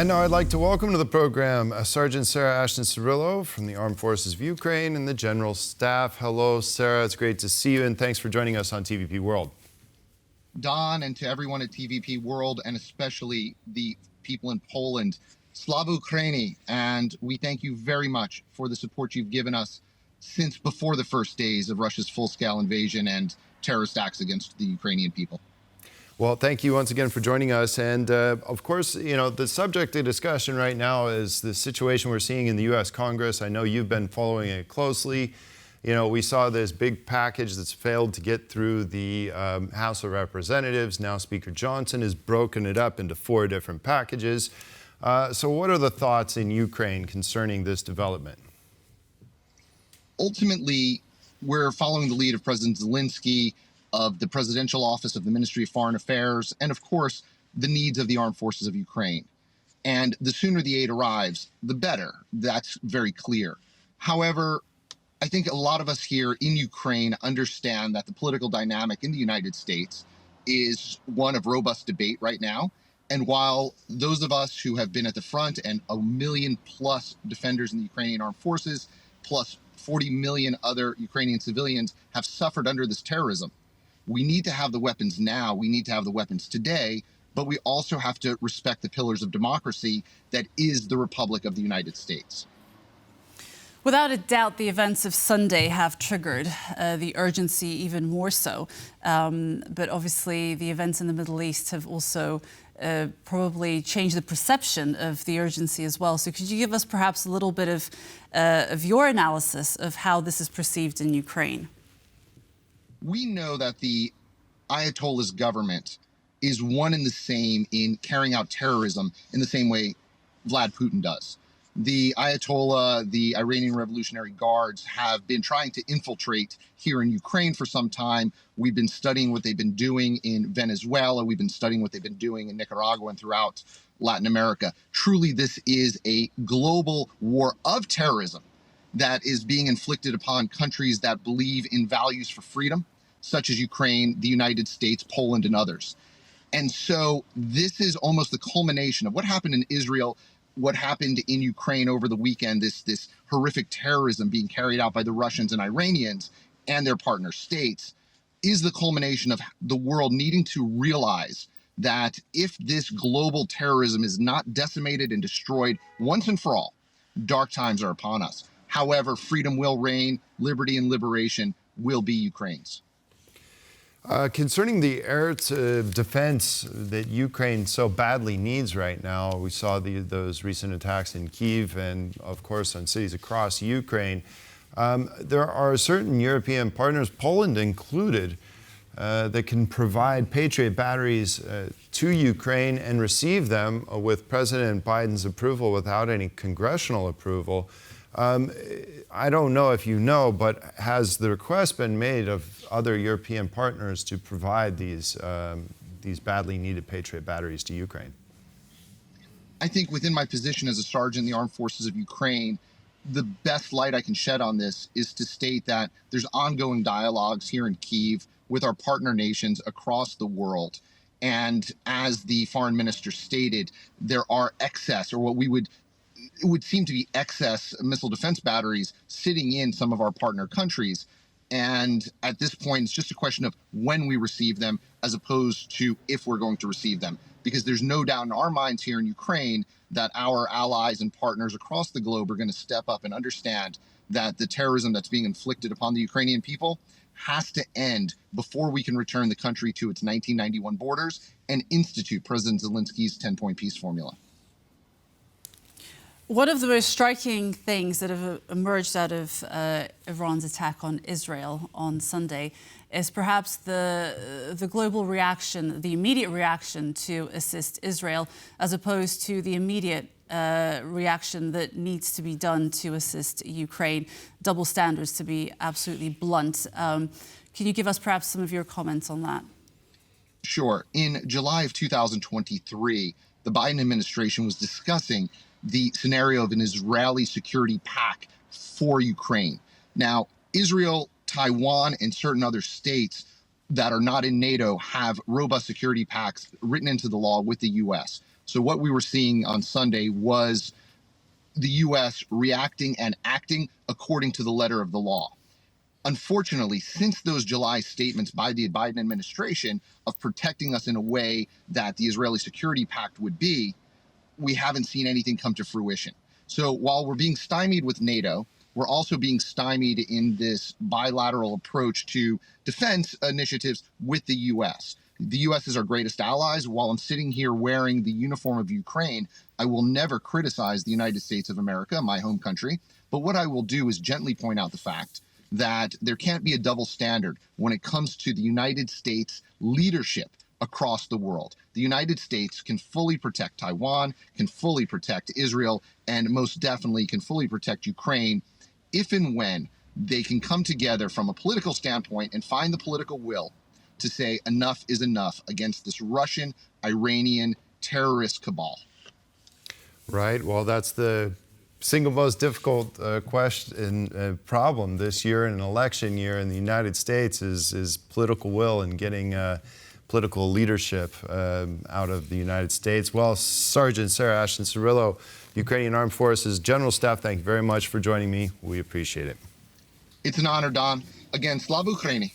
And now I'd like to welcome to the program Sergeant Sarah Ashton from the Armed Forces of Ukraine and the General Staff. Hello, Sarah. It's great to see you, and thanks for joining us on TVP World. Don, and to everyone at TVP World, and especially the people in Poland, Slava Ukraini, and we thank you very much for the support you've given us since before the first days of Russia's full-scale invasion and terrorist acts against the Ukrainian people. Well, thank you once again for joining us. And of course, you know, the subject of discussion right now is the situation we're seeing in the U.S. Congress. I know you've been following it closely. You know, we saw this big package that's failed to get through the House of Representatives. Now Speaker Johnson has broken it up into 4 different packages. So what are the thoughts in Ukraine concerning this development? Ultimately, we're following the lead of President Zelensky, of the Presidential Office of the Ministry of Foreign Affairs, and of course, the needs of the armed forces of Ukraine. And the sooner the aid arrives, the better. That's very clear. However, I think a lot of us here in Ukraine understand that the political dynamic in the United States is one of robust debate right now. And while those of us who have been at the front and 1 million plus defenders in the Ukrainian armed forces, plus 40 million other Ukrainian civilians have suffered under this terrorism, we need to have the weapons now, we need to have the weapons today, but we also have to respect the pillars of democracy that is the Republic of the United States. Without a doubt, the events of Sunday have triggered the urgency even more so. But obviously, the events in the Middle East have also probably changed the perception of the urgency as well. So could you give us perhaps a little bit of your analysis of how this is perceived in Ukraine? We know that the Ayatollah's government is one and the same in carrying out terrorism in the same way Vlad Putin does. The Ayatollah, the Iranian Revolutionary Guards, have been trying to infiltrate here in Ukraine for some time. We've been studying what they've been doing in Venezuela. We've been studying what they've been doing in Nicaragua and throughout Latin America. Truly, this is a global war of terrorism that is being inflicted upon countries that believe in values for freedom, such as Ukraine, the United States, Poland, and others. And so this is almost the culmination of what happened in Israel, what happened in Ukraine over the weekend, this horrific terrorism being carried out by the Russians and Iranians and their partner states, is the culmination of the world needing to realize that if this global terrorism is not decimated and destroyed once and for all, dark times are upon us. However, freedom will reign, liberty and liberation will be Ukraine's. Concerning the air defense that Ukraine so badly needs right now, we saw those recent attacks in Kyiv and, of course, on cities across Ukraine. There are certain European partners, Poland included, that can provide Patriot Batteries to Ukraine and receive them with President Biden's approval without any congressional approval. I don't know if you know, but has the request been made of other European partners to provide these badly needed Patriot Batteries to Ukraine? I think within my position as a sergeant in the Armed Forces of Ukraine, the best light I can shed on this is to state that there's ongoing dialogues here in Kyiv with our partner nations across the world. And as the foreign minister stated, there are excess, or it would seem to be excess missile defense batteries sitting in some of our partner countries. And at this point, it's just a question of when we receive them as opposed to if we're going to receive them. Because there's no doubt in our minds here in Ukraine that our allies and partners across the globe are going to step up and understand that the terrorism that's being inflicted upon the Ukrainian people has to end before we can return the country to its 1991 borders and institute President Zelensky's 10-point peace formula. One of the most striking things that have emerged out of Iran's attack on Israel on Sunday is perhaps the global reaction, the immediate reaction to assist Israel, as opposed to the immediate reaction that needs to be done to assist Ukraine. Double standards, to be absolutely blunt. Can you give us perhaps some of your comments on that? Sure. In July of 2023, the Biden administration was discussing the scenario of an Israeli security pact for Ukraine. Now, Israel, Taiwan, and certain other states that are not in NATO have robust security pacts written into the law with the U.S. So what we were seeing on Sunday was the U.S. reacting and acting according to the letter of the law. Unfortunately, since those July statements by the Biden administration of protecting us in a way that the Israeli security pact would be, we haven't seen anything come to fruition. So while we're being stymied with NATO, we're also being stymied in this bilateral approach to defense initiatives with the U.S. The U.S. is our greatest allies. While I'm sitting here wearing the uniform of Ukraine, I will never criticize the United States of America, my home country. But what I will do is gently point out the fact that there can't be a double standard when it comes to the United States leadership across the world. The United States can fully protect Taiwan, can fully protect Israel, and most definitely can fully protect Ukraine if and when they can come together from a political standpoint and find the political will to say enough is enough against this Russian, Iranian terrorist cabal. Right. Well, that's the single most difficult problem this year in an election year in the United States is political will and getting political leadership out of the United States. Well, Sergeant Sarah Ashton Cirillo, Ukrainian Armed Forces General Staff, thank you very much for joining me. We appreciate it. It's an honor, Don. Again, Slava Ukraini.